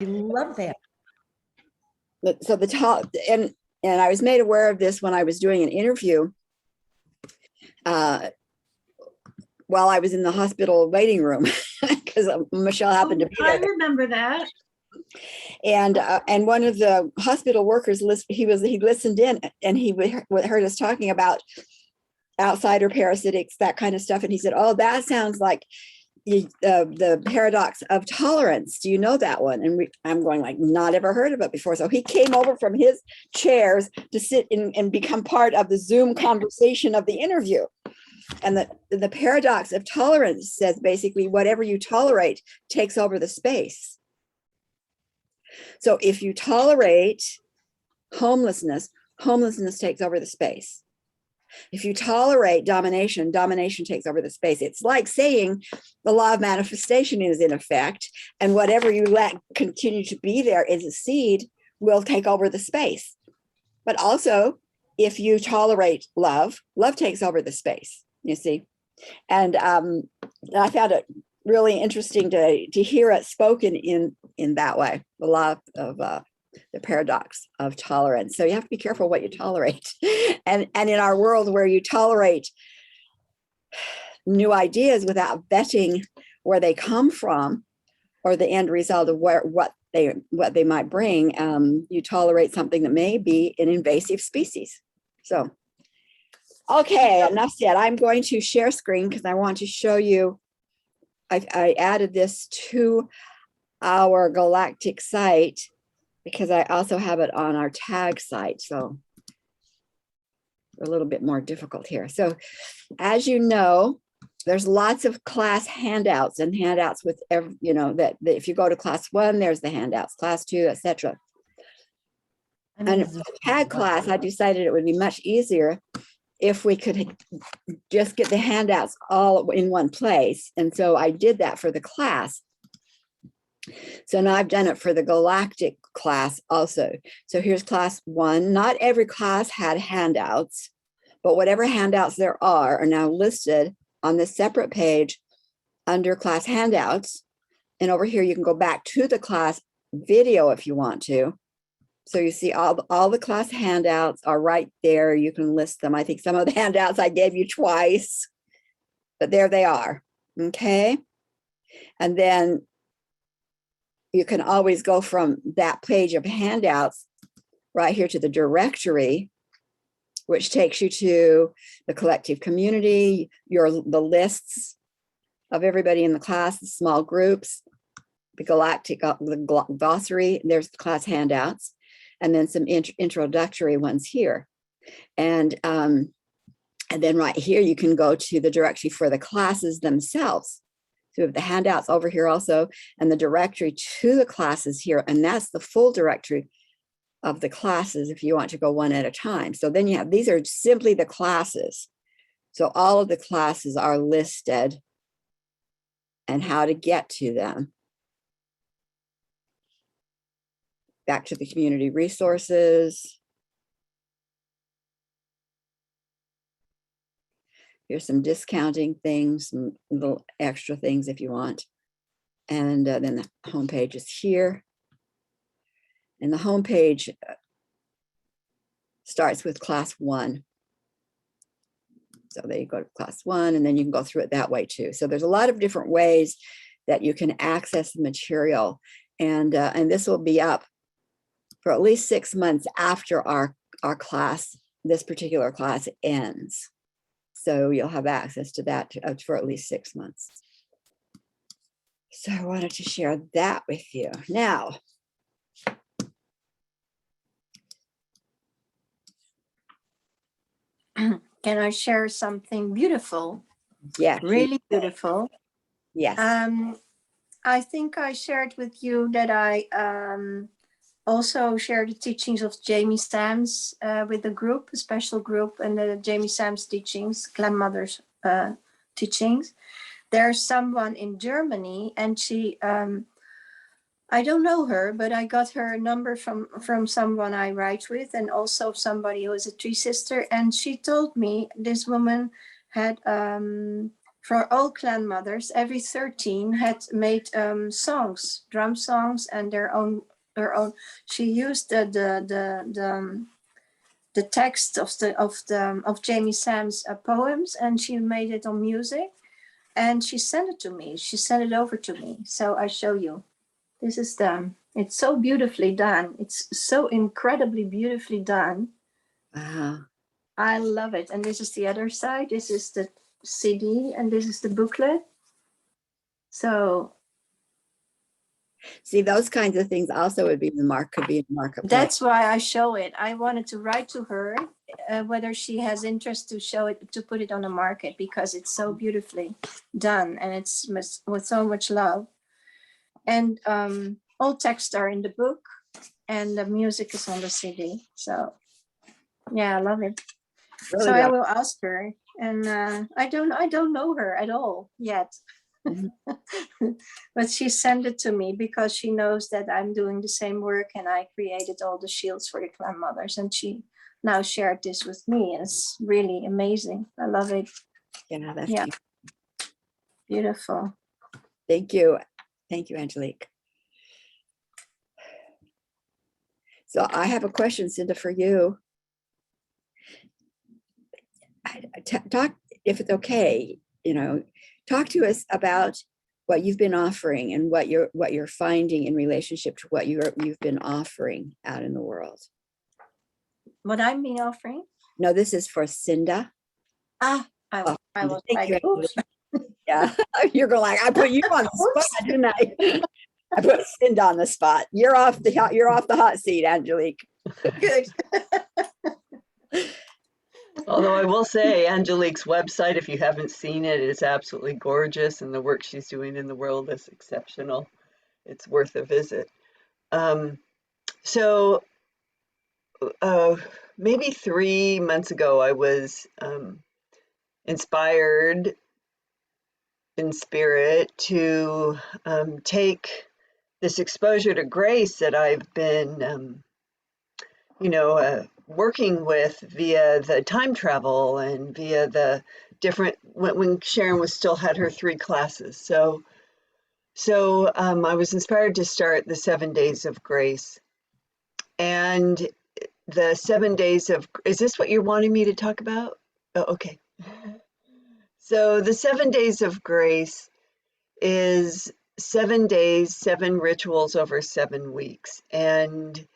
I love that. So the top, and I was made aware of this when I was doing an interview while I was in the hospital waiting room, because Michelle happened to be there. I remember that. And one of the hospital workers, he listened in, and he heard us talking about outsider parasitics, that kind of stuff, and he said, "Oh, that sounds like the paradox of tolerance. Do you know that one?" And I'm going like, not ever heard of it before. So he came over from his chairs to sit in and become part of the Zoom conversation of the interview. And the paradox of tolerance says basically whatever you tolerate takes over the space. So if you tolerate homelessness, homelessness takes over the space. If you tolerate domination, domination takes over the space. It's like saying the law of manifestation is in effect, and whatever you let continue to be there as a seed will take over the space. But also, if you tolerate love, love takes over the space, you see. And I found it really interesting to hear it spoken in that way, the law of the paradox of tolerance. So you have to be careful what you tolerate. And in our world where you tolerate new ideas without vetting where they come from or the end result of what they might bring, you tolerate something that may be an invasive species. So, okay, enough said. I'm going to share screen because I want to show you. I added this to our Galactic site because I also have it on our tag site. So a little bit more difficult here. So as you know, there's lots of class handouts and handouts with every, that if you go to class 1, there's the handouts, class 2, etc. And for the tag class, I decided it would be much easier if we could just get the handouts all in one place. And so I did that for the class. So now I've done it for the Galactic class also. So here's class 1. Not every class had handouts, but whatever handouts there are now listed on this separate page under class handouts. And over here, you can go back to the class video if you want to. So you see all the class handouts are right there. You can list them. I think some of the handouts I gave you twice, but there they are. Okay. And then you can always go from that page of handouts right here to the directory, which takes you to the collective community, the lists of everybody in the class, the small groups, the Galactic, the glossary, there's the class handouts, and then some introductory ones here. And then right here, you can go to the directory for the classes themselves. So we have the handouts over here also, and the directory to the classes here. And that's the full directory of the classes if you want to go one at a time. So then you have, these are simply the classes. So all of the classes are listed and how to get to them. Back to the community resources. Here's some discounting things, some little extra things if you want. And then the homepage is here. And the homepage starts with class 1. So there you go to class 1, and then you can go through it that way too. So there's a lot of different ways that you can access the material. And this will be up for at least 6 months after our class, this particular class ends. So you'll have access to that for at least 6 months. So I wanted to share that with you. Now, can I share something beautiful? Yeah. Really beautiful. Yes. I think I shared with you that I also share the teachings of Jamie Sams with the group, a special group, and the Jamie Sams teachings, Clan Mother's teachings. There's someone in Germany, and she, I don't know her, but I got her number from someone I write with, and also somebody who is a tree sister. And she told me this woman had for all clan mothers, every 13 had made songs, drum songs, and their own. She used the text of Jamie Sam's poems, and she made it on music, and she sent it to me. She sent it over to me. So I show you. This is done. It's so beautifully done. It's so incredibly beautifully done. Wow. I love it. And this is the other side. This is the CD, and this is the booklet. So See, those kinds of things also would be the could be in the marketplace. that's why I show it. I wanted to write to her whether she has interest to show it, to put it on the market, because it's so beautifully done and it's with so much love. And all texts are in the book, and the music is on the CD. So yeah, I love it. Really So I well. will ask her, and I don't know her at all yet. But she sent it to me because she knows that I'm doing the same work, and I created all the shields for the clan mothers, and she now shared this with me, and it's really amazing. I love it. Yeah, that's Yeah, beautiful. Thank you. Thank you, Angelique. So I have a question, Cinda, for you. Talk, if it's okay, talk to us about what you've been offering and what you're finding in relationship to what you've been offering out in the world. What I've been offering? No, this is for Cinda. I was like, oops. Yeah, you're going like, I put you on the spot, didn't I? I put Cinda on the spot. You're off the hot seat, Angelique. Good. Although I will say, Angelique's website, if you haven't seen it, is absolutely gorgeous, and the work she's doing in the world is exceptional. It's worth a visit. So maybe 3 months ago, I was inspired in spirit to take this exposure to grace that I've been, working with via the time travel and via the different, when Sharon still had her 3 classes. So I was inspired to start the 7 days of grace. And the 7 days of, is this what you're wanting me to talk about? Oh, okay. So the 7 days of grace is 7 days, 7 rituals over 7 weeks. And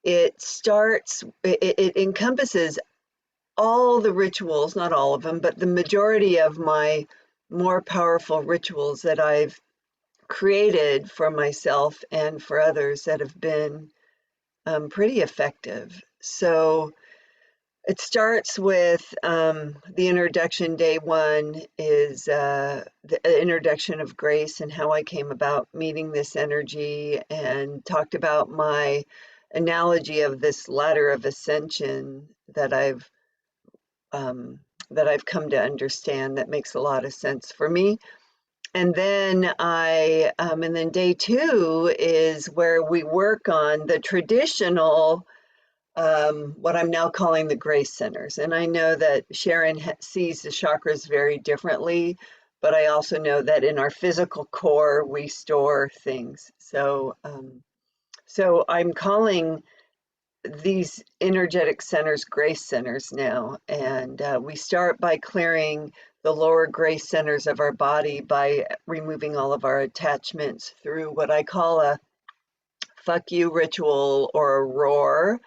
it encompasses all the rituals, not all of them, but the majority of my more powerful rituals that I've created for myself and for others that have been pretty effective. So it starts with the introduction. Day 1 is the introduction of grace and how I came about meeting this energy, and talked about my analogy of this ladder of ascension that I've come to understand, that makes a lot of sense for me. And then day 2 is where we work on the traditional, what I'm now calling the grace centers. And I know that Sharon sees the chakras very differently, but I also know that in our physical core, we store things. So I'm calling these energetic centers grace centers now. And we start by clearing the lower grace centers of our body by removing all of our attachments through what I call a fuck you ritual or a roar.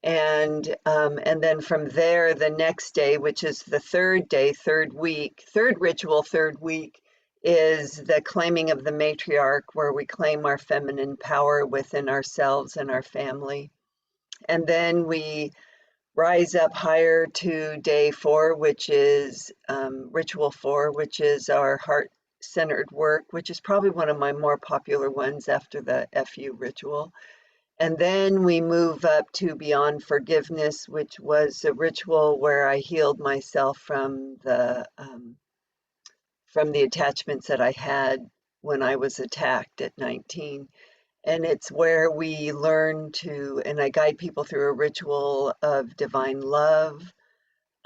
And then from there, the next day, which is the 3rd day, 3rd week, 3rd ritual, 3rd week, is the claiming of the matriarch, where we claim our feminine power within ourselves and our family. And then we rise up higher to day 4, which is ritual 4, which is our heart-centered work, which is probably one of my more popular ones after the FU ritual. And then we move up to beyond forgiveness, which was a ritual where I healed myself from the attachments that I had when I was attacked at 19. And it's where we learn to, and I guide people through a ritual of divine love,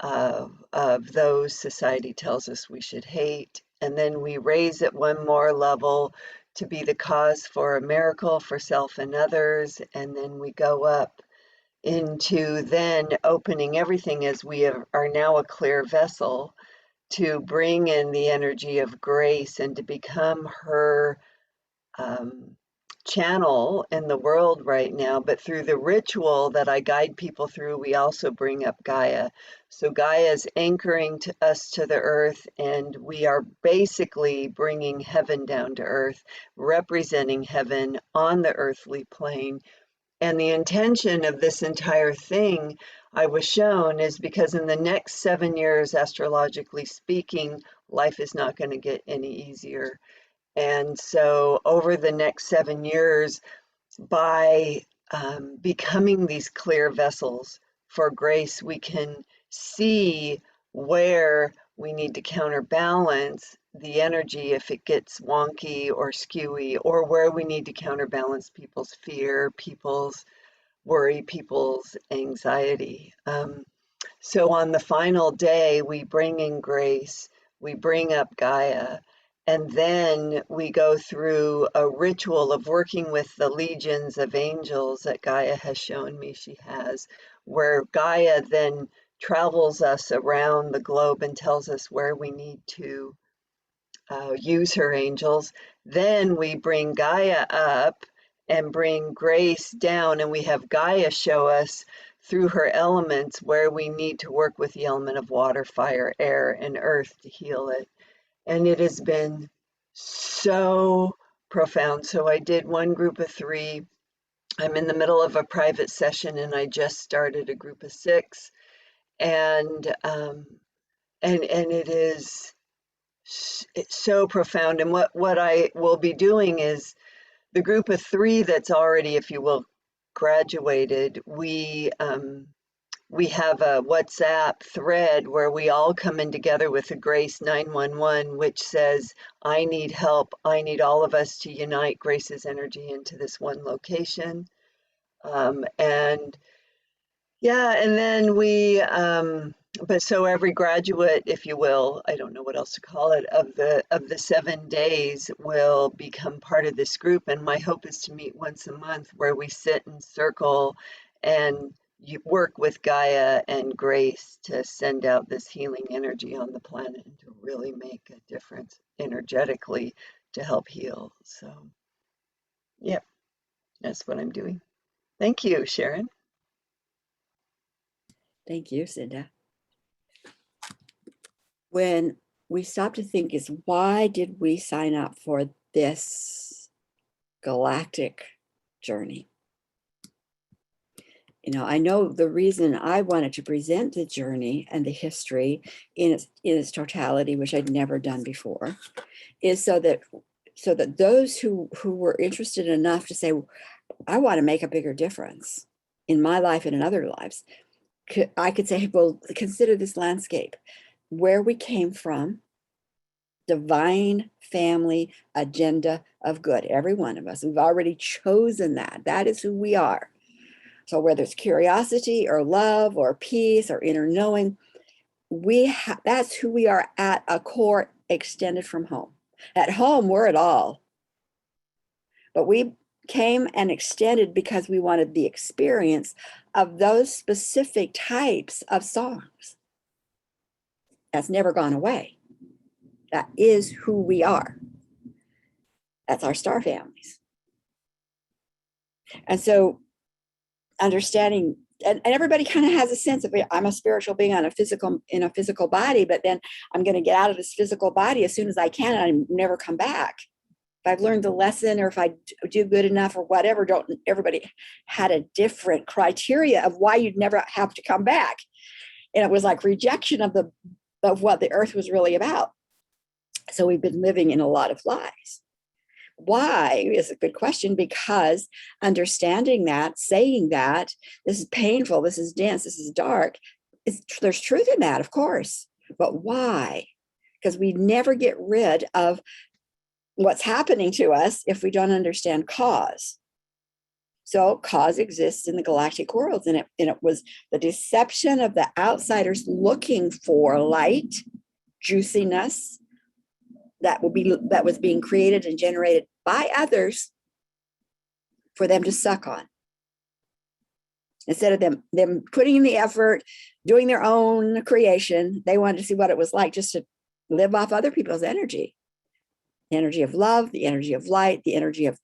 of those society tells us we should hate. And then we raise it one more level to be the cause for a miracle for self and others. And then we go up into then opening everything as we are now a clear vessel to bring in the energy of grace and to become her channel in the world right now. But through the ritual that I guide people through, we also bring up Gaia. So Gaia is anchoring to us to the earth, and we are basically bringing heaven down to earth, representing heaven on the earthly plane. And the intention of this entire thing, I was shown, is because in the next 7 years, astrologically speaking, life is not going to get any easier. And so over the next 7 years, by becoming these clear vessels for grace, we can see where we need to counterbalance the energy if it gets wonky or skewy, or where we need to counterbalance people's fear, people's worry, people's anxiety. So on the final day, we bring in grace, we bring up Gaia, and then we go through a ritual of working with the legions of angels that Gaia has shown me she has, where Gaia then travels us around the globe and tells us where we need to use her angels. Then we bring Gaia up and bring grace down, and we have Gaia show us through her elements where we need to work with the element of water, fire, air, and earth to heal it. And it has been so profound. So I did one group of 3. I'm in the middle of a private session, and I just started a group of 6. And it is it's so profound. And what I will be doing is the group of 3 that's already, if you will, graduated, we have a WhatsApp thread where we all come in together with a Grace 911, which says, I need help. I need all of us to unite Grace's energy into this one location. And yeah, and then but so every graduate, if you will, I don't know what else to call it, of the 7 days will become part of this group. And my hope is to meet once a month where we sit in circle and you work with Gaia and Grace to send out this healing energy on the planet and to really make a difference energetically to help heal. So, yeah, that's what I'm doing. Thank you, Sharon. Thank you, Cinda. When we stop to think is, why did we sign up for this galactic journey? You know, I know the reason I wanted to present the journey and the history in its totality, which I'd never done before, is so that those who were interested enough to say, I want to make a bigger difference in my life and in other lives, I could say, well, consider this landscape, where we came from, divine family agenda of good. Every one of us, we've already chosen that. That is who we are. So whether it's curiosity or love or peace or inner knowing, that's who we are at a core, extended from home. At home, we're it all. But we came and extended because we wanted the experience of those specific types of songs. That's never gone away. That is who we are. That's our star families. And so understanding, and everybody kind of has a sense of, I'm a spiritual being in a physical body, but then I'm going to get out of this physical body as soon as I can and I never come back. If I've learned the lesson, or if I do good enough, or whatever, everybody had a different criteria of why you'd never have to come back. And it was like rejection of what the earth was really about. So we've been living in a lot of lies. Why is a good question, because understanding that, saying that, this is painful, this is dense, this is dark, there's truth in that, of course. But why? Because we never get rid of what's happening to us if we don't understand cause. So cause exists in the galactic worlds, and it was the deception of the outsiders looking for light, juiciness that was being created and generated by others for them to suck on. Instead of them putting in the effort, doing their own creation, they wanted to see what it was like just to live off other people's energy. The energy of love, the energy of light, the energy of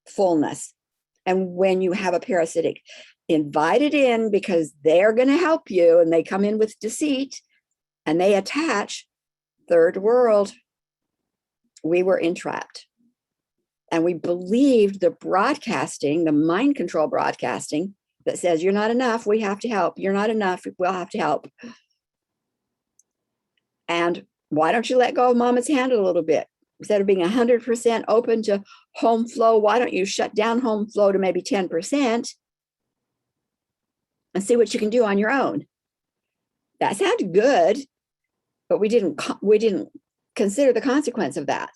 fullness. And when you have a parasitic invited in because they're going to help you and they come in with deceit and they attach, third world, we were entrapped. And we believed the broadcasting, the mind control broadcasting that says, you're not enough, we have to help. You're not enough, we'll have to help. And why don't you let go of mama's hand a little bit? Instead of being 100% open to home flow, why don't you shut down home flow to maybe 10% and see what you can do on your own? That sounded good, but we didn't consider the consequence of that.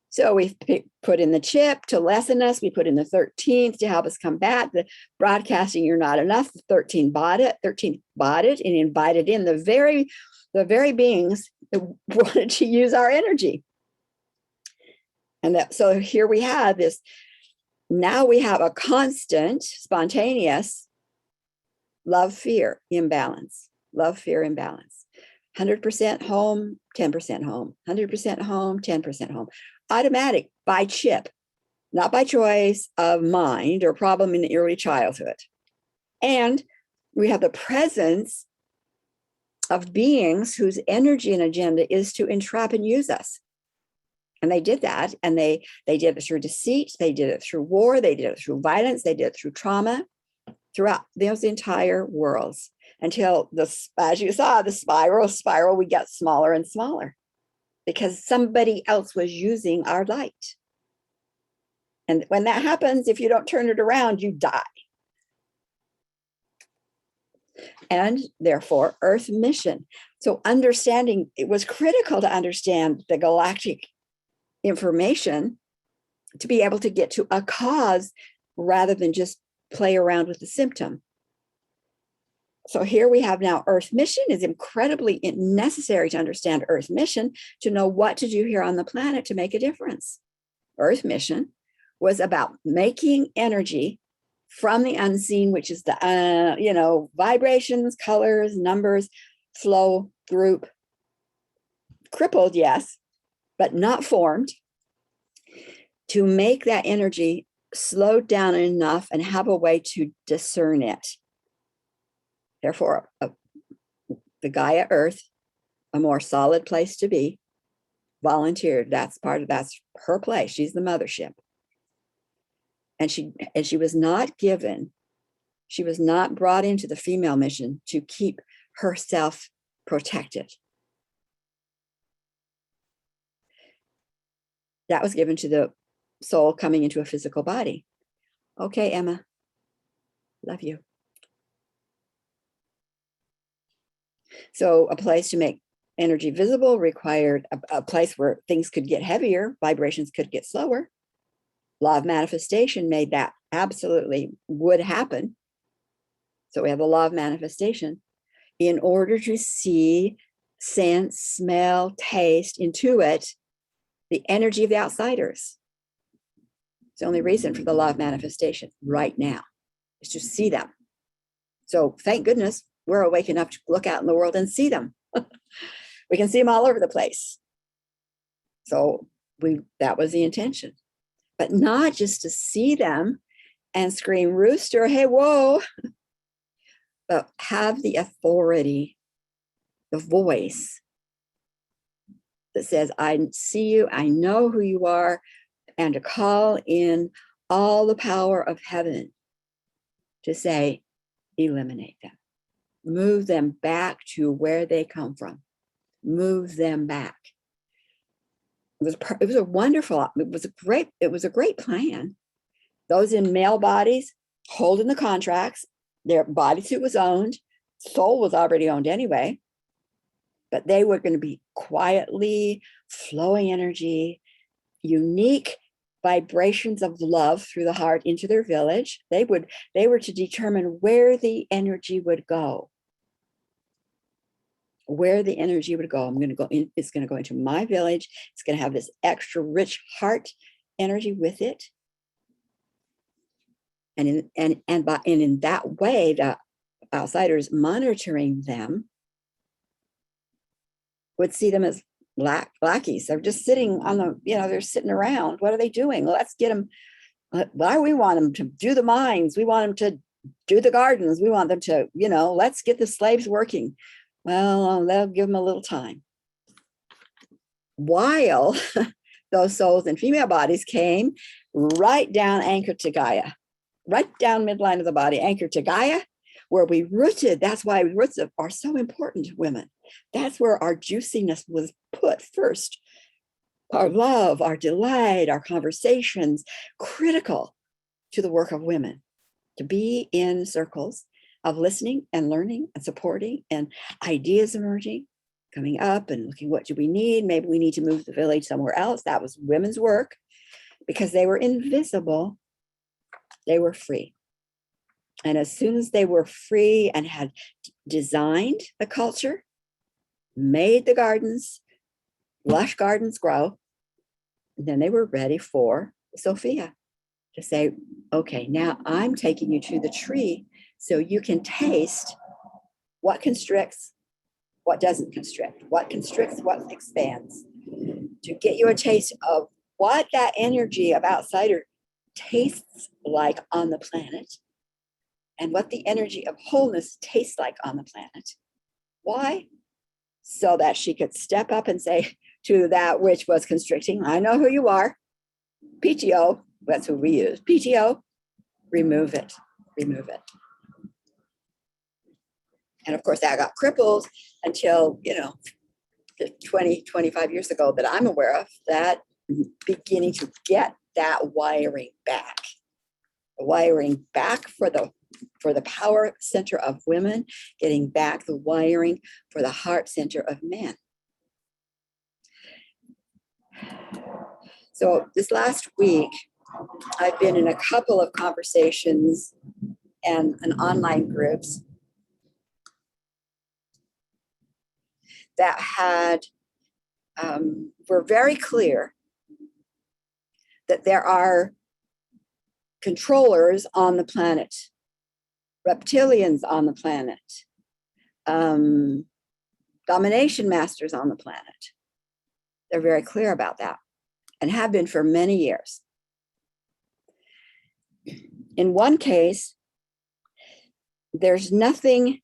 So we put in the chip to lessen us. We put in the 13th to help us combat the broadcasting. You're not enough. The 13th bought it and invited in the very beings that wanted to use our energy. And so here we have this. Now we have a constant, spontaneous love-fear imbalance. Love-fear imbalance. 100% home, 10% home. 100% home, 10% home. Automatic by chip, not by choice of mind or problem in the early childhood. And we have the presence of beings whose energy and agenda is to entrap and use us. And they did that, and they did it through deceit, they did it through war, they did it through violence, they did it through trauma, throughout those entire worlds, until, as you saw, the spiral, we got smaller and smaller because somebody else was using our light. And when that happens, if you don't turn it around, you die. And therefore, Earth mission. So understanding, it was critical to understand the galactic information to be able to get to a cause rather than just play around with the symptom. So here we have now Earth mission is incredibly necessary to understand Earth mission, to know what to do here on the planet to make a difference. Earth mission was about making energy from the unseen, which is the, vibrations, colors, numbers, flow, group, crippled, yes, but not formed, to make that energy slowed down enough and have a way to discern it. Therefore, the Gaia Earth, a more solid place to be, volunteered. That's her place. She's the mothership. And she was not given, she was not brought into the female mission to keep herself protected. That was given to the soul coming into a physical body. Okay, Emma, love you. So a place to make energy visible required a place where things could get heavier, vibrations could get slower. Law of manifestation made that absolutely would happen. So we have the law of manifestation. In order to see, sense, smell, taste, intuit the energy of the outsiders. It's the only reason for the law of manifestation right now is to see them. So thank goodness we're awake enough to look out in the world and see them. We can see them all over the place. So that was the intention. But not just to see them and scream rooster, hey, whoa, but have the authority, the voice that says, I see you, I know who you are, and to call in all the power of heaven to say, eliminate them. Move them back to where they come from. Move them back. It was a wonderful, it was a great plan. Those in male bodies holding the contracts, their bodysuit was owned, soul was already owned anyway, but they were going to be quietly flowing energy, unique vibrations of love through the heart into their village. They were to determine where the energy would go. Where the energy would go. I'm going to go in, it's going to go into my village. It's going to have this extra rich heart energy with it. And in that way, the outsiders monitoring them would see them as lackeys. They're just sitting on the, they're sitting around. What are they doing? Let's get them. Why we want them to do the mines. We want them to do the gardens. We want them to, let's get the slaves working. Well, they'll give them a little time. While those souls in female bodies came right down anchored to Gaia, right down midline of the body, anchored to Gaia, where we rooted. That's why roots are so important to women. That's where our juiciness was put first. Our love, our delight, our conversations, critical to the work of women, to be in circles of listening and learning and supporting and ideas emerging, coming up and looking, what do we need? Maybe we need to move the village somewhere else. That was women's work. Because they were invisible, they were free. And as soon as they were free and had designed the culture, made the gardens, lush gardens grow, then they were ready for Sophia to say, okay, now I'm taking you to the tree so you can taste what constricts, what doesn't constrict, what constricts, what expands, to get you a taste of what that energy of outsider tastes like on the planet and what the energy of wholeness tastes like on the planet. Why? So that she could step up and say to that which was constricting, I know who you are, PTO, that's who we use, PTO, remove it, remove it. And of course, that got crippled until, 20, 25 years ago that I'm aware of, that beginning to get that wiring back. The wiring back for the power center of women, getting back the wiring for the heart center of men. So this last week, I've been in a couple of conversations and online groups that were very clear that there are controllers on the planet, reptilians on the planet, domination masters on the planet. They're very clear about that and have been for many years. In one case, there's nothing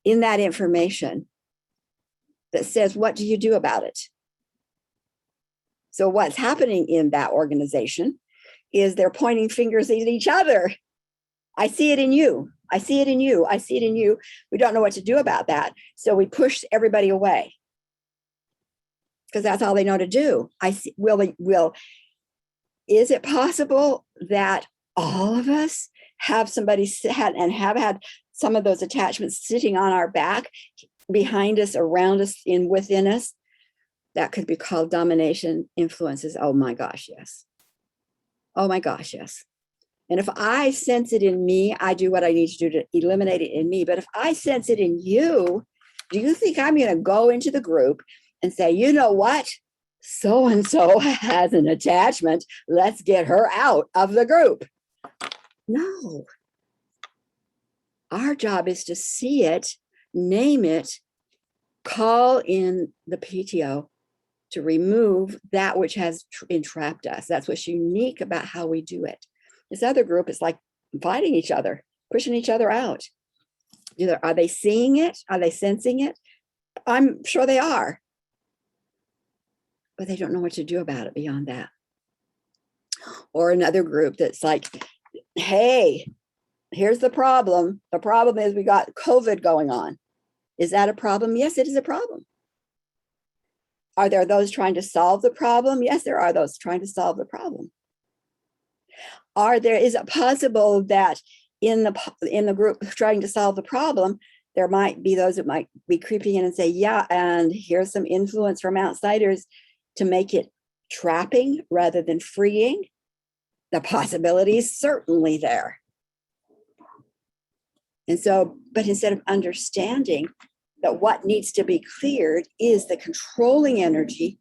in that information that says, what do you do about it? So what's happening in that organization is they're pointing fingers at each other. I see it in you. I see it in you. I see it in you. We don't know what to do about that. So we push everybody away because that's all they know to do. Is it possible that all of us have had some of those attachments sitting on our back, behind us, around us, within us? That could be called domination influences. Oh my gosh, yes. Oh my gosh, yes. And if I sense it in me, I do what I need to do to eliminate it in me. But if I sense it in you, do you think I'm going to go into the group and say, you know what? So-and-so has an attachment. Let's get her out of the group. No. Our job is to see it, name it, call in the PTO to remove that which has entrapped us. That's what's unique about how we do it. This other group is like fighting each other, pushing each other out. Either are they seeing it? Are they sensing it? I'm sure they are. But they don't know what to do about it beyond that. Or another group that's like, hey, here's the problem. The problem is we got COVID going on. Is that a problem? Yes, it is a problem. Are there those trying to solve the problem? Yes, there are those trying to solve the problem. Is it possible that in the group trying to solve the problem, there might be those that might be creeping in and say, yeah, and here's some influence from outsiders to make it trapping rather than freeing, the possibility is certainly there. And so, but instead of understanding that what needs to be cleared is the controlling energy,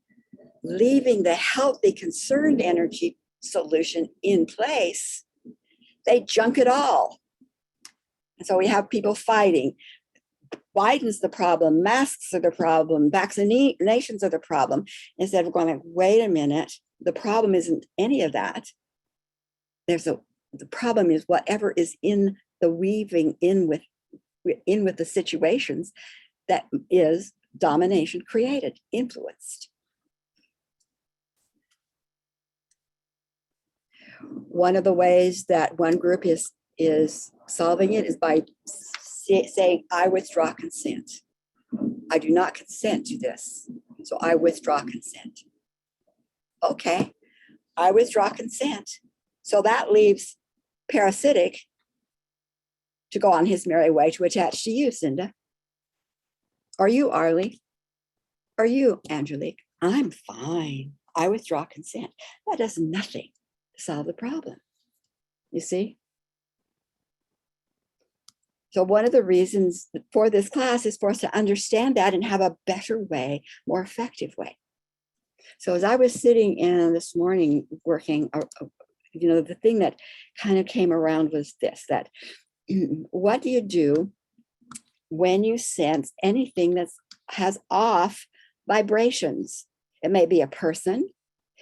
leaving the healthy, concerned energy solution in place, they junk it all. And so we have people fighting. Biden's the problem, masks are the problem, vaccinations are the problem. Instead of going like, wait a minute, the problem isn't any of that. The problem is whatever is in the weaving in with the situations that is domination created, influenced. One of the ways that one group is solving it is by saying, I withdraw consent. I do not consent to this, so I withdraw consent. Okay, I withdraw consent. So that leaves parasitic to go on his merry way to attach to you, Cinda. Are you, Arlie? Are you, Angelique? I'm fine. I withdraw consent. That does nothing to solve the problem. You see? So one of the reasons for this class is for us to understand that and have a better way, more effective way. So as I was sitting in this morning working, the thing that kind of came around was this, that what do you do when you sense anything that has off vibrations? It may be a person,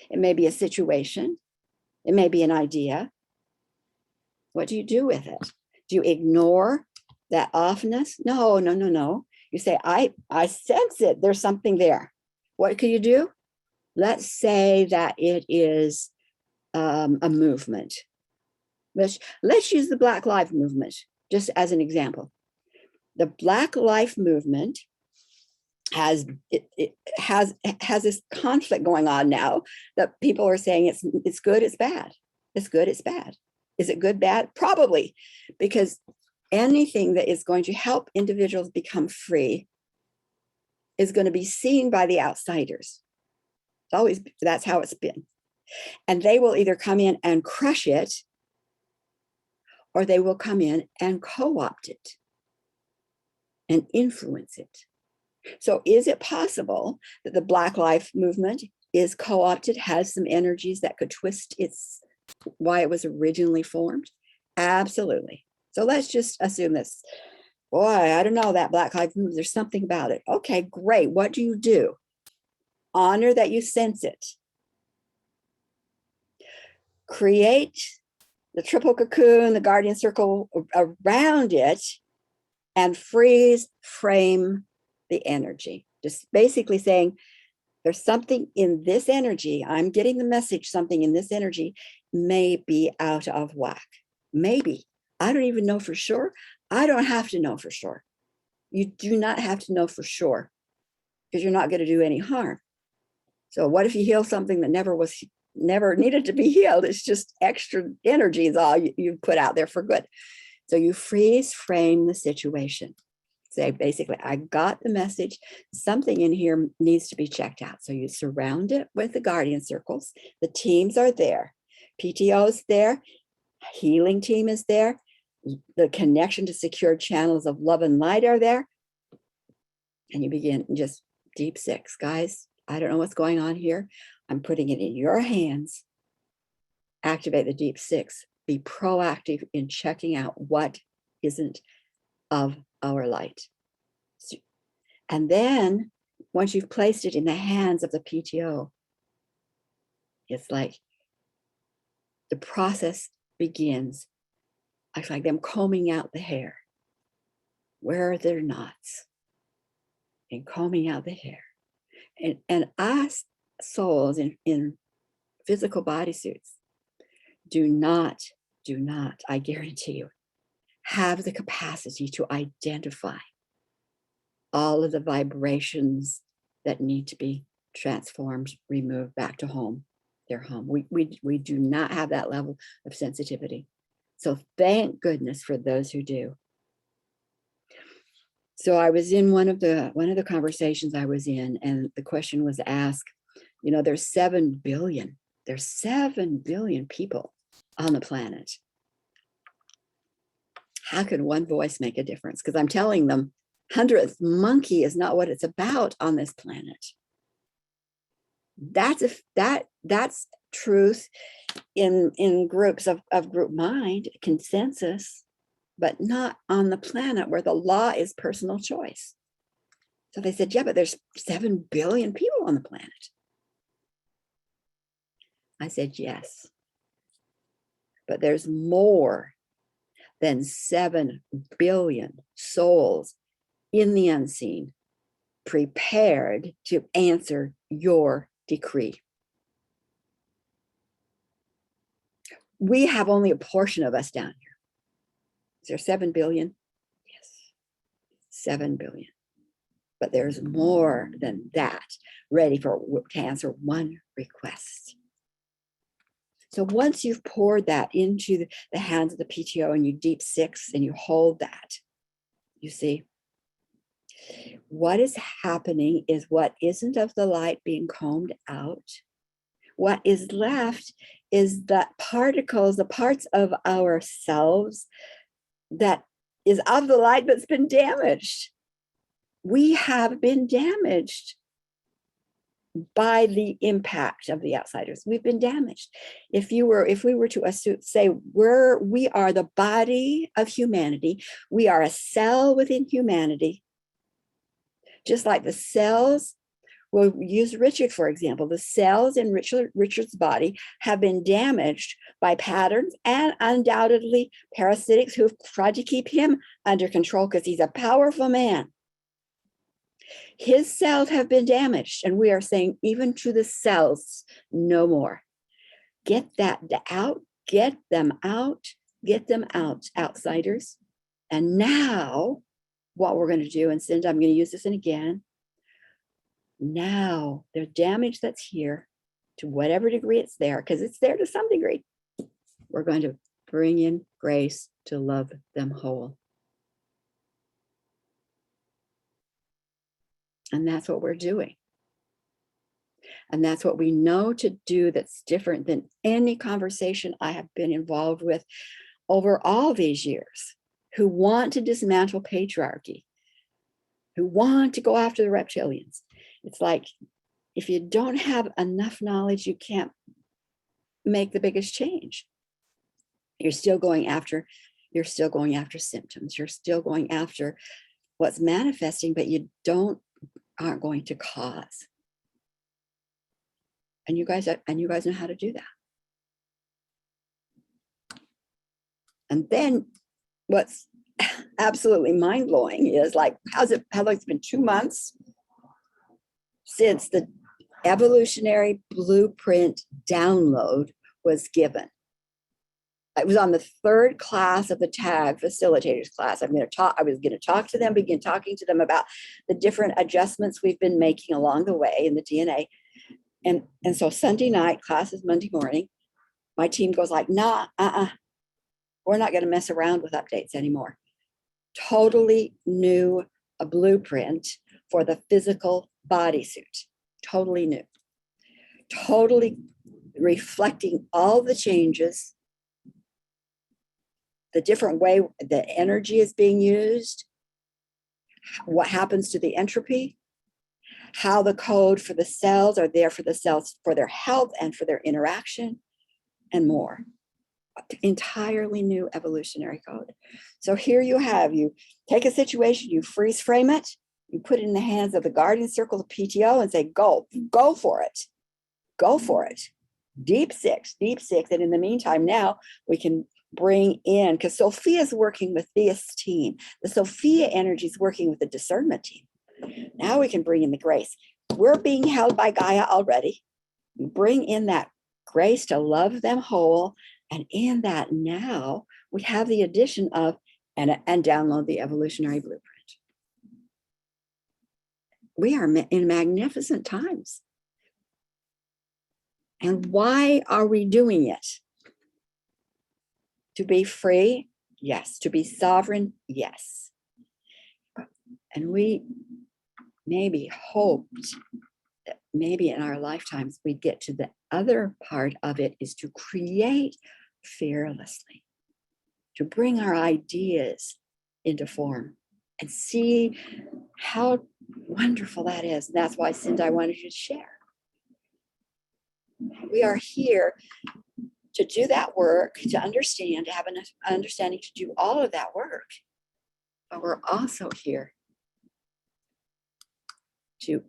it may be a situation, it may be an idea. What do you do with it? Do you ignore that offness? No. You say, I sense it. There's something there. What can you do? Let's say that it is a movement. Let's use the Black Lives Movement just as an example. The Black Lives Movement has this conflict going on now that people are saying it's good, it's bad. It's good, it's bad. Is it good, bad? Probably, because anything that is going to help individuals become free is going to be seen by the outsiders. That's how it's been. And they will either come in and crush it, or they will come in and co-opt it and influence it. So is it possible that the Black Lives Movement is co-opted, has some energies that could twist why it was originally formed? Absolutely. So let's just assume this. Boy, I don't know, that Black Lives Movement, there's something about it. Okay, great. What do you do? Honor that you sense it. Create the triple cocoon, the guardian circle around it, and freeze frame the energy. Just basically saying, there's something in this energy. I'm getting the message, something in this energy may be out of whack. Maybe. I don't even know for sure. I don't have to know for sure. You do not have to know for sure, because you're not going to do any harm. So what if you heal something that never needed to be healed? It's just extra energy is all you put out there for good. So you freeze frame the situation. Say, basically, I got the message. Something in here needs to be checked out. So you surround it with the guardian circles. The teams are there. PTO is there. Healing team is there. The connection to secure channels of love and light are there. And you begin just deep six. Guys, I don't know what's going on here. I'm putting it in your hands. Activate the deep six. Be proactive in checking out what isn't of our light. And then once you've placed it in the hands of the PTO, it's like the process begins. It's like them combing out the hair. Where are their knots? And combing out the hair. And us souls in physical bodysuits do not, I guarantee you, have the capacity to identify all of the vibrations that need to be transformed, removed back to home, their home. We do not have that level of sensitivity. So thank goodness for those who do. So I was in one of the conversations I was in, and the question was asked, You know, there's 7 billion. There's 7 billion people on the planet. How could one voice make a difference? Because I'm telling them, 100th monkey is not what it's about on this planet. That's truth in groups of group mind, consensus, but not on the planet where the law is personal choice. So they said, yeah, but there's 7 billion people on the planet. I said, yes, but there's more than 7 billion souls in the unseen, prepared to answer your decree. We have only a portion of us down here. Is there 7 billion? Yes, 7 billion. But there's more than that ready to answer one request. So once you've poured that into the hands of the PTO and you deep six and you hold that, you see, what is happening is what isn't of the light being combed out. What is left is the particles, the parts of ourselves that is of the light but's been damaged. We have been damaged by the impact of the outsiders. We've been damaged. If we were to say we are the body of humanity, we are a cell within humanity, just like the cells. We'll use Richard, for example. The cells in Richard's body have been damaged by patterns and undoubtedly parasitics who've tried to keep him under control because he's a powerful man. His cells have been damaged, and we are saying, even to the cells, no more. Get that out, get them out, outsiders. And now, what we're going to do, and Cindy, I'm going to use this in again. Now, the damage that's here, to whatever degree it's there, because it's there to some degree, we're going to bring in grace to love them whole. And that's what we're doing. And that's what we know to do that's different than any conversation I have been involved with over all these years, who want to dismantle patriarchy, who want to go after the reptilians. It's like, if you don't have enough knowledge, you can't make the biggest change. You're still going after symptoms. You're still going after what's manifesting, but you aren't going to cause. And you guys know how to do that. And then what's absolutely mind-blowing is, like, how long it's been 2 months since the evolutionary blueprint download was given. It was on the 3rd class of the TAG facilitators class. I was going to talk to them, begin talking to them about the different adjustments we've been making along the way in the DNA. And so Sunday night, class is Monday morning, my team goes like, nah, we're not going to mess around with updates anymore. Totally new a blueprint for the physical bodysuit. Totally new. Totally reflecting all the changes, the different way the energy is being used, what happens to the entropy, how the code for the cells are there for the cells for their health and for their interaction, and more. Entirely new evolutionary code. So here you take a situation, you freeze frame it, you put it in the hands of the guardian circle of PTO and say, go for it. Go for it. Deep six. And in the meantime, now we can bring in, because Sophia's working with this team. The Sophia energy is working with the discernment team. Now we can bring in the grace. We're being held by Gaia already. We bring in that grace to love them whole. And in that now, we have the addition of, and download the evolutionary blueprint. We are in magnificent times. And why are we doing it? To be free? Yes. To be sovereign? Yes. And we maybe hoped that maybe in our lifetimes, we get to the other part of it, is to create fearlessly, to bring our ideas into form and see how wonderful that is. And that's why, Cindy, I wanted you to share. We are here to do that work, to understand, to have an understanding to do all of that work. But we're also here to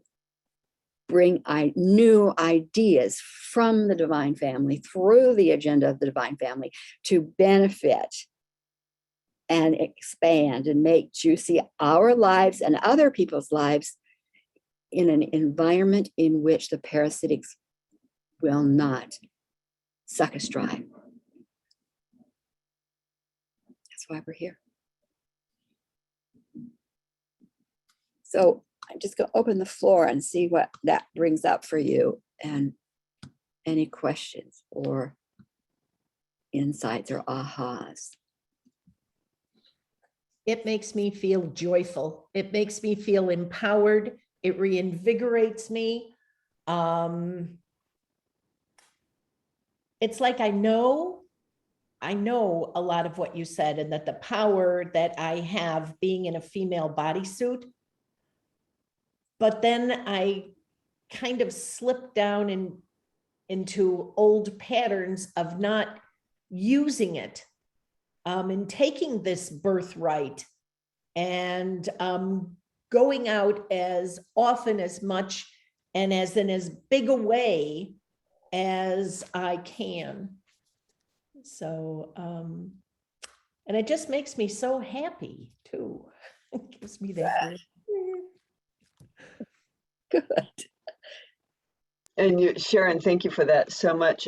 bring new ideas from the divine family through the agenda of the divine family to benefit and expand and make juicy our lives and other people's lives in an environment in which the parasitics will not suck us dry. That's why we're here. So I'm just going to open the floor and see what that brings up for you, and any questions or insights or ahas. It makes me feel joyful. It makes me feel empowered. It reinvigorates me. It's like I know a lot of what you said, and that the power that I have being in a female bodysuit, but then I kind of slip down into old patterns of not using it, and taking this birthright and going out as often, as much, and as in as big a way as I can. So, and it just makes me so happy too. It gives me that. Good. And Sharon, thank you for that so much.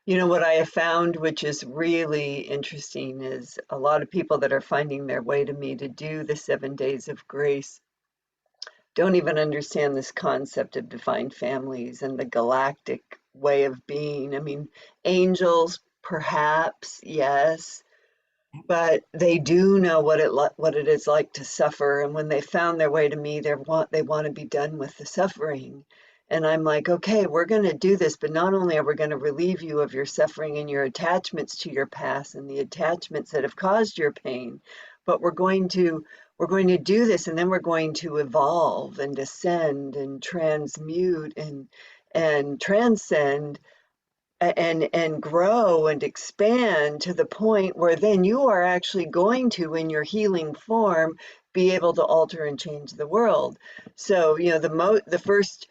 You know, what I have found, which is really interesting, is a lot of people that are finding their way to me to do the 7 days of grace don't even understand this concept of divine families and the galactic way of being. I mean, angels, perhaps, yes, but they do know what it is like to suffer. And when they found their way to me, they want to be done with the suffering. And I'm like, okay, we're going to do this, but not only are we going to relieve you of your suffering and your attachments to your past and the attachments that have caused your pain, but we're going to do this, and then we're going to evolve and descend and transmute and transcend and grow and expand to the point where then you are actually going to, in your healing form, be able to alter and change the world. So, you know, the first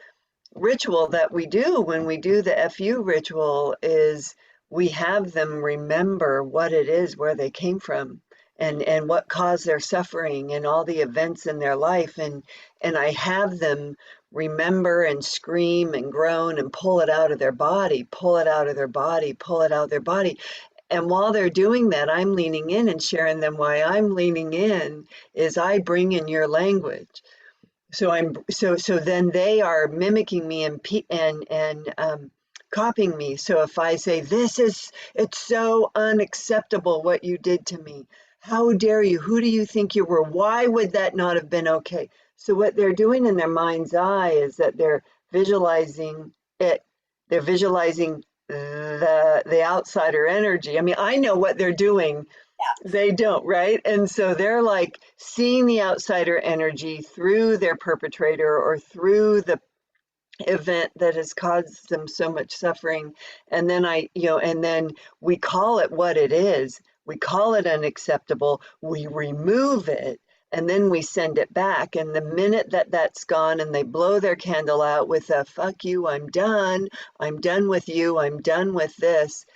ritual that we do when we do the FU ritual is we have them remember what it is, where they came from, and what caused their suffering and all the events in their life. And I have them remember and scream and groan and pull it out of their body, pull it out of their body, pull it out of their body. And while they're doing that, I'm leaning in and sharing them why I'm leaning in is I bring in your language. So then they are mimicking me and copying me. So if I say, it's so unacceptable what you did to me. How dare you? Who do you think you were? Why would that not have been okay? So what they're doing in their mind's eye is that they're visualizing it. They're visualizing the outsider energy. I mean, I know what they're doing. They don't, right? And so they're like seeing the outsider energy through their perpetrator or through the event that has caused them so much suffering. And then and then we call it what it is. We call it unacceptable. We remove it, and then we send it back. And the minute that that's gone and they blow their candle out with a fuck you, I'm done with you, I'm done with this,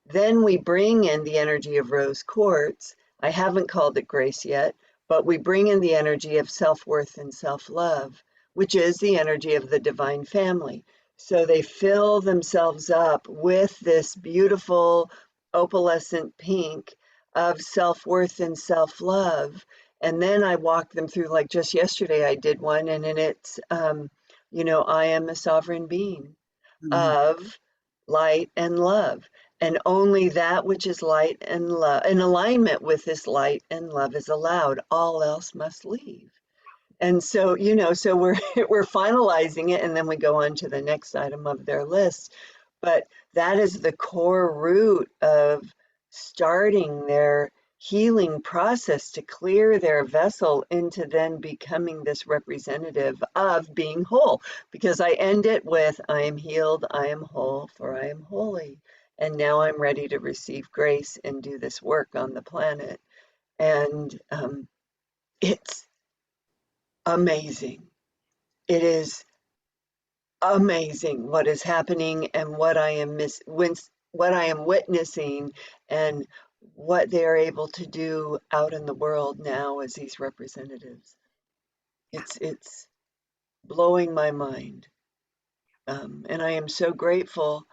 then we bring in the energy of rose quartz. I haven't called it grace yet, but we bring in the energy of self-worth and self-love, which is the energy of the divine family. So they fill themselves up with this beautiful opalescent pink of self-worth and self-love. And then I walk them through, like just yesterday I did one, and it's, I am a sovereign being of light and love. And only that which is light and love, in alignment with this light and love, is allowed. All else must leave. And so, you know, so we're we're finalizing it, and then we go on to the next item of their list. But that is the core root of starting their healing process to clear their vessel into then becoming this representative of being whole. Because I end it with, I am healed, I am whole, for I am holy. And now I'm ready to receive grace and do this work on the planet. And it's amazing. It is amazing what is happening and what I am what I am witnessing and what they are able to do out in the world now as these representatives. It's blowing my mind, and I am so grateful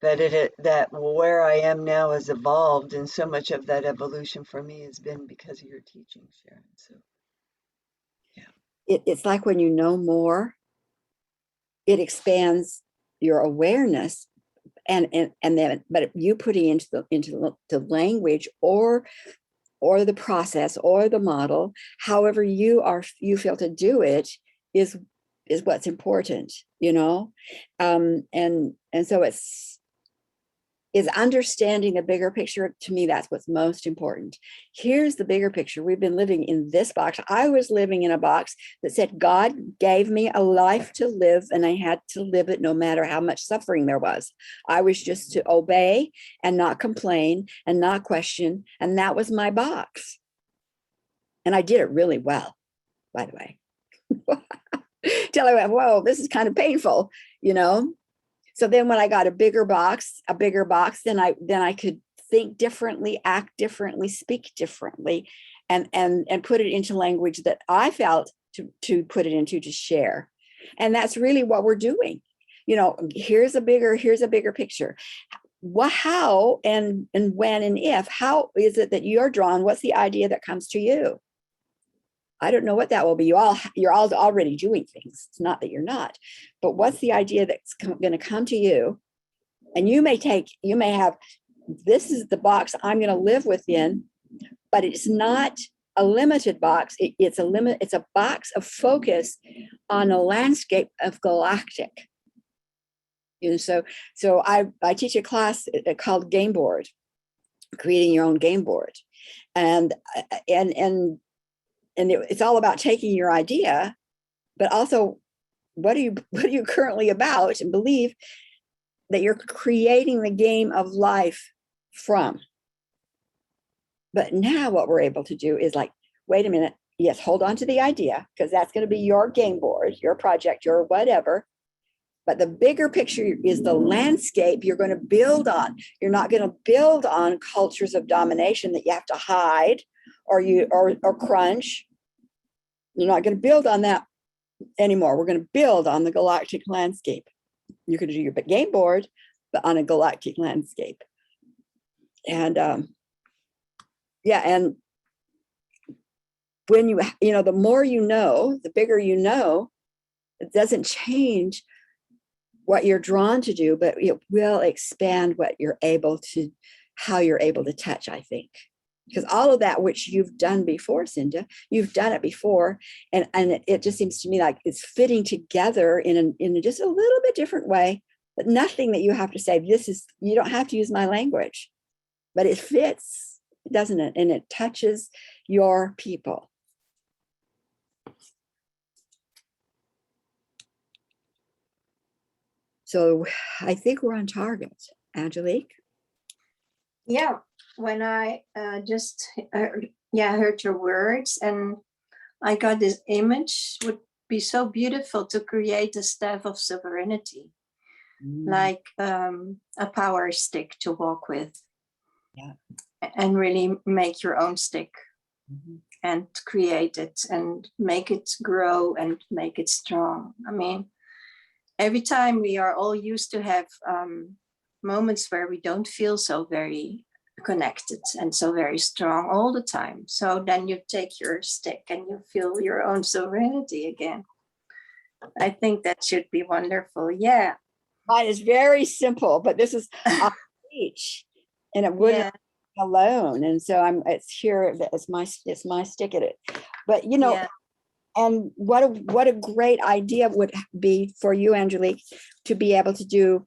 that that where I am now has evolved, and so much of that evolution for me has been because of your teaching, Sharon. So, yeah, It's like when you know more, it expands your awareness, and then, but you putting into the language or the process or the model, however you feel to do it, is what's important, you know. And so is understanding the bigger picture. To me, that's what's most important. Here's the bigger picture. We've been living in this box. I was living in a box that said God gave me a life to live, and I had to live it no matter how much suffering there was. I was just to obey and not complain and not question, and that was my box. And I did it really well, by the way. Till I went, whoa, this is kind of painful, you know. So then when I got a bigger box, then I could think differently, act differently, speak differently, and put it into language that I felt to put it into, to share. And that's really what we're doing. You know, here's a bigger picture. How and when and if, how is it that you're drawn? What's the idea that comes to you? I don't know what that will be. You're all already doing things. It's not that you're not, but what's the idea that's going to come to you? And you may have, this is the box I'm going to live within, but it's not a limited box. It's a box of focus on a landscape of galactic. You know, so I teach a class called Game Board, creating your own game board, and it's all about taking your idea, but also what are you currently about, and believe that you're creating the game of life from. But now what we're able to do is like, wait a minute, yes, hold on to the idea, because that's going to be your game board, your project, your whatever. But the bigger picture is the landscape you're going to build on. You're not going to build on cultures of domination that you have to hide or crunch. You're not going to build on that anymore. We're going to build on the galactic landscape. You're going to do your game board, but on a galactic landscape. And and when the more you know, the bigger you know, it doesn't change what you're drawn to do, but it will expand how you're able to touch, I think. Because all of that which you've done before, Cinda, you've done it before, and it just seems to me like it's fitting together in just a little bit different way, but nothing that you have to say, you don't have to use my language, but it fits, doesn't it? And it touches your people. So I think we're on target. Angelique? Yeah, when I just heard your words, and I got this image, would be so beautiful to create a staff of sovereignty, like a power stick to walk with, and really make your own stick and create it and make it grow and make it strong. I mean, every time we are all used to have moments where we don't feel so very connected and so very strong all the time. So then you take your stick and you feel your own sovereignty again. I think that should be wonderful. Yeah. Mine is very simple, but this is a beach, and it wouldn't be alone. And so it's here. It's my stick at it. But And what a great idea would be for you, Angelique, to be able to do,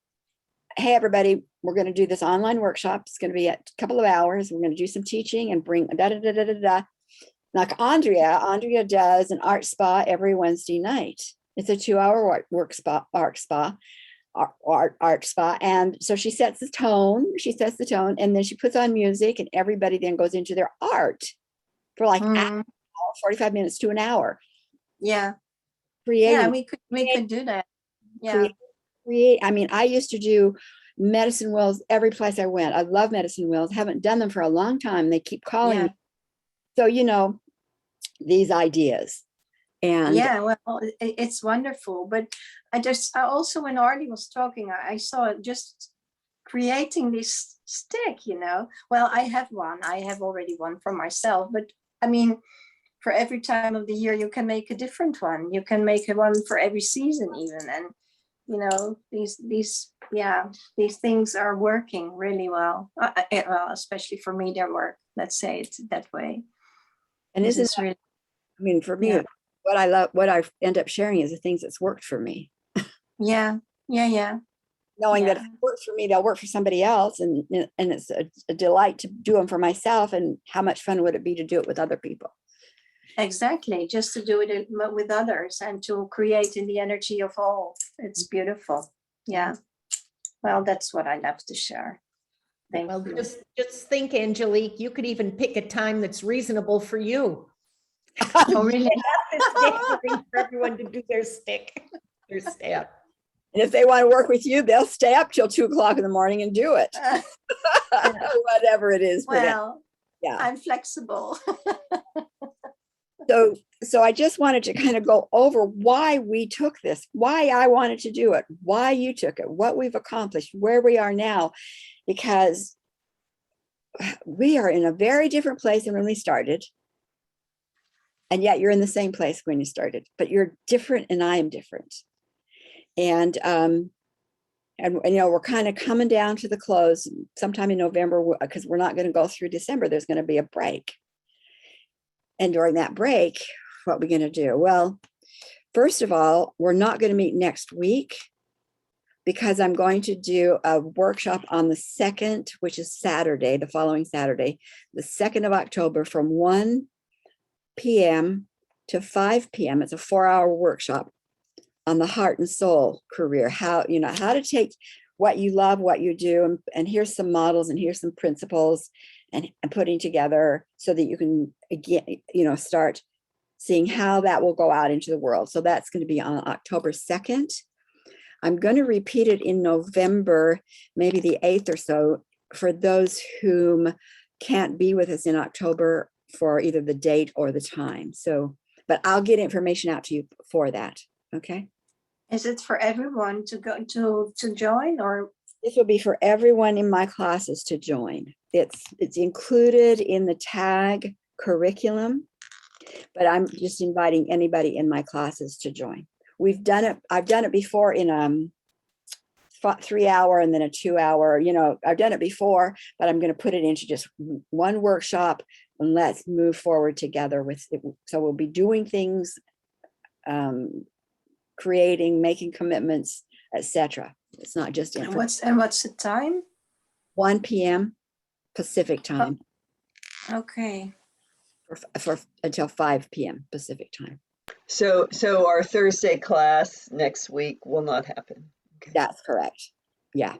hey, everybody, we're going to do this online workshop. It's going to be a couple of hours. We're going to do some teaching and bring da da da da da da. Like Andrea does an art spa every Wednesday night. It's a 2-hour art spa. And so she sets the tone, and then she puts on music, and everybody then goes into their art for like 45 minutes to an hour. Yeah. Creating. Yeah, we could do that. Yeah. Create. I mean, I used to do medicine wheels every place I went. I love medicine wheels. Haven't done them for a long time. They keep calling me. So, these ideas. And yeah, well, it's wonderful. But I also, when Arlie was talking, I saw just creating this stick, Well, I have already one for myself, but I mean, for every time of the year, you can make a different one. You can make one for every season even. And, these things are working really well. Well, especially for me, they work. Let's say it that way. And this isn't that, really, I mean, for me, what I love, what I end up sharing is the things that's worked for me. Yeah. Knowing that if it works for me, they'll work for somebody else. And it's a delight to do them for myself. And how much fun would it be to do it with other people? Exactly. Just to do it with others and to create in the energy of all. It's beautiful. Yeah. Well, that's what I love to share. Thank you. Just think, Angelique, you could even pick a time that's reasonable for you. Oh, really? For everyone to do their staff. And if they want to work with you, they'll stay up till 2:00 in the morning and do it. Whatever it is. Well, yeah, I'm flexible. So I just wanted to kind of go over why we took this, why I wanted to do it, why you took it, what we've accomplished, where we are now, because we are in a very different place than when we started. And yet you're in the same place when you started, but you're different and I am different. And we're kind of coming down to the close sometime in November, because we're not going to go through December. There's going to be a break. And during that break, what are we going to do? Well, first of all, we're not going to meet next week because I'm going to do a workshop on the 2nd, which is Saturday, the following Saturday, the 2nd of October from 1 p.m. to 5 p.m. It's a 4-hour workshop on the heart and soul career. How to take what you love, what you do, and here's some models and here's some principles and putting together so that you can, again, start seeing how that will go out into the world. So that's going to be on October 2nd. I'm going to repeat it in November, maybe the 8th or so, for those whom can't be with us in October for either the date or the time. So, but I'll get information out to you for that. Okay. Is it for everyone to go to join, or? This will be for everyone in my classes to join. It's included in the tag curriculum, but I'm just inviting anybody in my classes to join. We've done it. I've done it before in 3-hour and then a 2-hour, I've done it before, but I'm going to put it into just one workshop and let's move forward together with it. So we'll be doing things, creating, making commitments, etc. It's not just what's the time? 1 p.m. Pacific time. Okay. For until 5 p.m. Pacific time. So our Thursday class next week will not happen. Okay. That's correct. Yeah.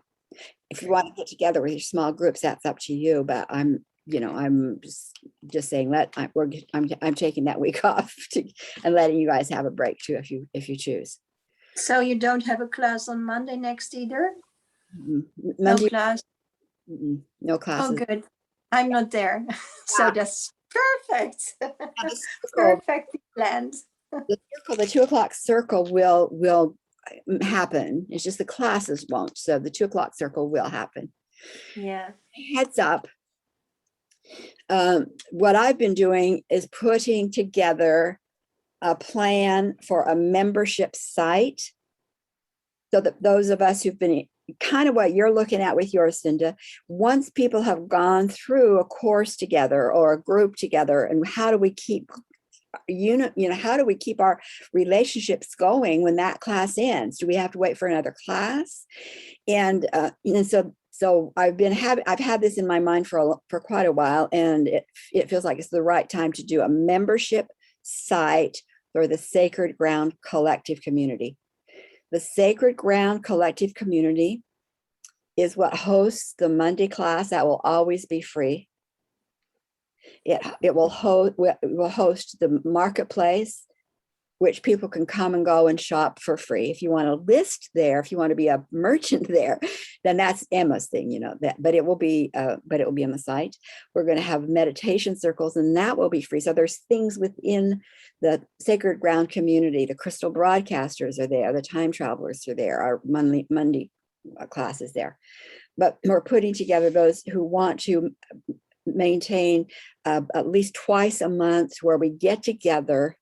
If you want to get together with your small groups, that's up to you. But I'm just saying I'm taking that week off and letting you guys have a break too, if you choose. So you don't have a class on Monday next either? Monday, no class? No classes. Oh, good. I'm not there. So that's perfect. Perfectly planned. The 2:00 circle will happen. It's just the classes won't. So the 2:00 circle will happen. Yeah. Heads up. What I've been doing is putting together a plan for a membership site so that those of us who've been kind of what you're looking at with yours, Cinda, once people have gone through a course together or a group together, and how do we keep how do we keep our relationships going when that class ends? Do we have to wait for another class? And so I've had this in my mind for quite a while, and it feels like it's the right time to do a membership site for the Sacred Ground Collective Community. The Sacred Ground Collective Community is what hosts the Monday class that will always be free. It will host the marketplace, which people can come and go and shop for free. If you want to list there, if you want to be a merchant there, then that's Emma's thing, but it will be on the site. We're going to have meditation circles, and that will be free. So there's things within the Sacred Ground community. The crystal broadcasters are there. The time travelers are there. Our Monday class is there. But we're putting together those who want to maintain at least twice a month where we get together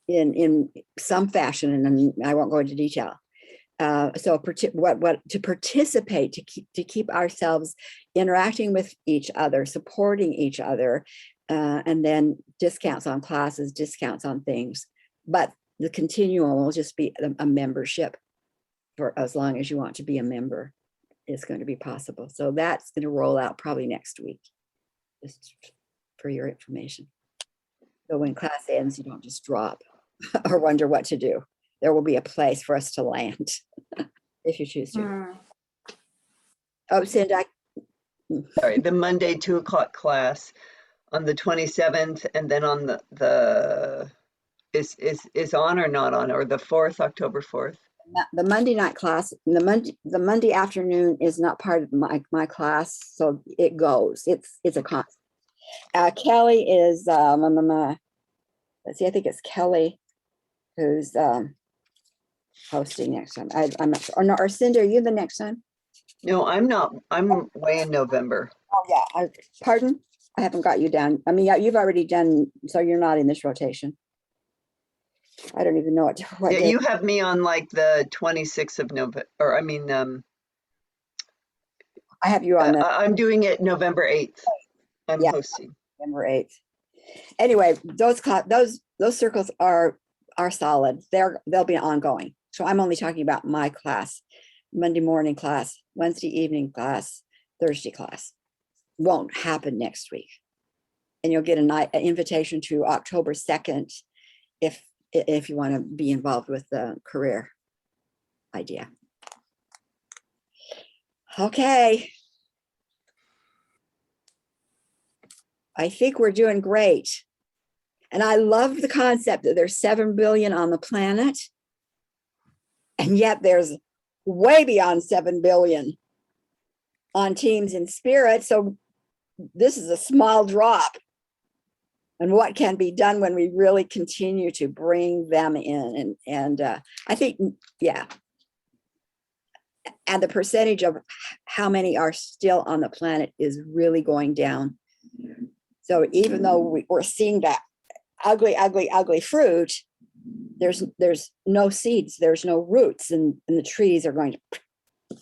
in some fashion, and I won't go into detail. So to participate, to keep ourselves interacting with each other, supporting each other, and then discounts on classes, discounts on things. But the continuum will just be a membership for as long as you want to be a member. It's going to be possible. So that's going to roll out probably next week, just for your information. So when class ends, you don't just drop or wonder what to do. There will be a place for us to land if you choose to. Oh, Cindy. Sorry, the Monday 2 o'clock class on the 27th, and then on the is on or not on, or the 4th, October 4th? The Monday night class, the Monday afternoon is not part of my class, so it goes. It's a constant. Kelly is let's see, I think it's Kelly who's hosting next time. I'm not sure. Or no, or Cindy, are you the next time? No, I'm not. I'm way in November. Oh yeah. Pardon? I haven't got you down. I mean, you've already done, so you're not in this rotation. I don't even know what Yeah, day. you have me on like the 26th of November, or I mean, I have you on the I'm doing it November 8th. I'm hosting. November 8th. Anyway, those circles are solid. They'll be ongoing. So I'm only talking about my class, Monday morning class, Wednesday evening class, Thursday class. Won't happen next week. And you'll get an invitation to October 2nd if you want to be involved with the career idea. Okay. I think we're doing great. And I love the concept that there's 7 billion on the planet. And yet there's way beyond 7 billion on teams in spirit. So this is a small drop. And what can be done when we really continue to bring them in. And I think, yeah. And the percentage of how many are still on the planet is really going down. So even though we're seeing that ugly fruit, there's no seeds, there's no roots, and the trees are going to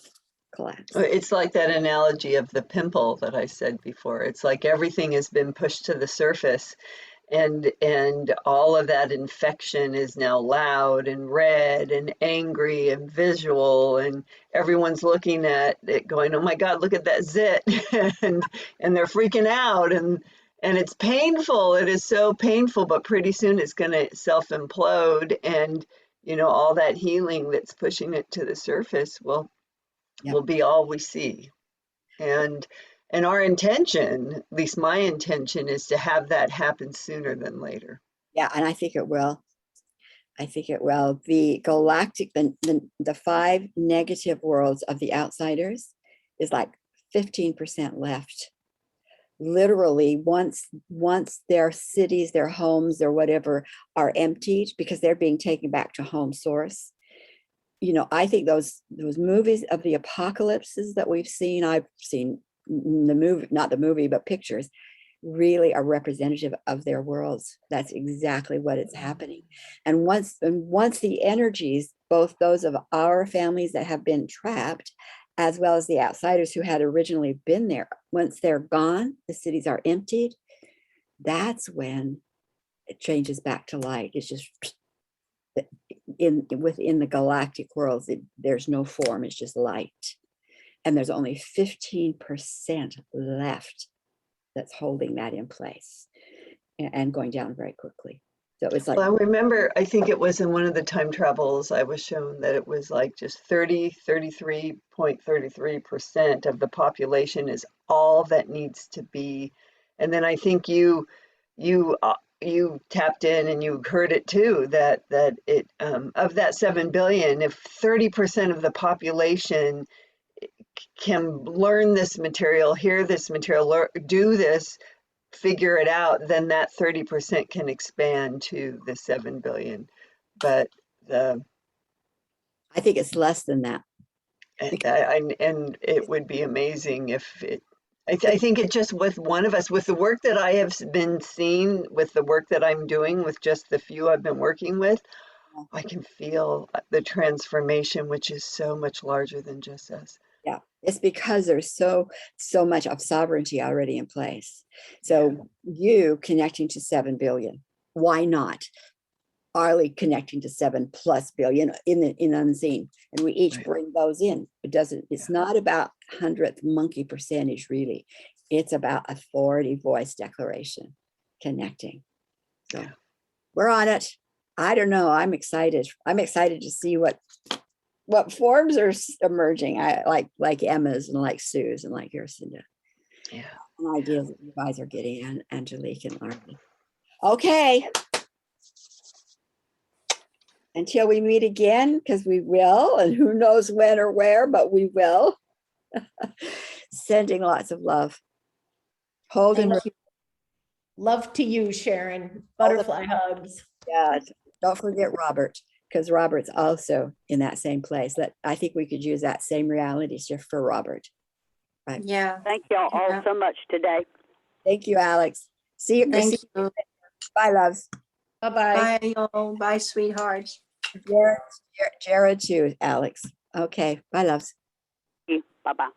collapse. It's like that analogy of the pimple that I said before. It's like everything has been pushed to the surface, and all of that infection is now loud and red and angry and visual, and everyone's looking at it going, oh my God, look at that zit, and they're freaking out, and it's painful. It is so painful, but pretty soon it's going to self-implode, and all that healing that's pushing it to the surface will be all we see. And our intention, at least my intention, is to have that happen sooner than later. Yeah, and I think it will. I think it will. The galactic, the 5 negative worlds of the outsiders is like 15% left. Literally, once their cities, their homes, their whatever are emptied because they're being taken back to home source. I think those movies of the apocalypses that we've seen, I've seen the movie, not the movie, but pictures, really are representative of their worlds. That's exactly what is happening. And once the energies, both those of our families that have been trapped, as well as the outsiders who had originally been there, once they're gone, the cities are emptied, that's when it changes back to light. It's just within the galactic world, there's no form, it's just light. And there's only 15% left that's holding that in place and going down very quickly. So it's like, Well, I remember, I think it was in one of the time travels, I was shown that it was like just 33.33% of the population is all that needs to be. And then I think you tapped in and you heard it too, that it of that 7 billion, if 30% of the population can learn this material, hear this material, do this, figure it out, then that 30% can expand to the 7 billion. But the I think it's less than that. and it would be amazing if it. I think it just with one of us, with the work that I have been seeing, with the work that I'm doing, with just the few I've been working with, I can feel the transformation, which is so much larger than just us. Yeah, it's because there's so much of sovereignty already in place. So you connecting to 7 billion, why not? Arlie connecting to 7+ billion in unseen, and we each bring those in. It's not about 100th monkey percentage, really. It's about authority, voice, declaration, connecting. So we're on it. I don't know. I'm excited. I'm excited to see what forms are emerging. I like Emma's and like Sue's and like yours, Cinda. Yeah. Ideas that you guys are getting, and Angelique and Arlie. Okay. Until we meet again, because we will, and who knows when or where, but we will. Sending lots of love. Hold and Thank you. Love to you, Sharon. Butterfly hugs. yeah, don't forget Robert, because Robert's also in that same place. That I think we could use that same reality shift for Robert. Right. Yeah. Thank y'all all so much today. Thank you, Alex. See you. Thank you. Bye, loves. Bye-bye. Bye, y'all. Bye, sweethearts. Jared too, Alex. Okay. Bye, loves. Bye-bye.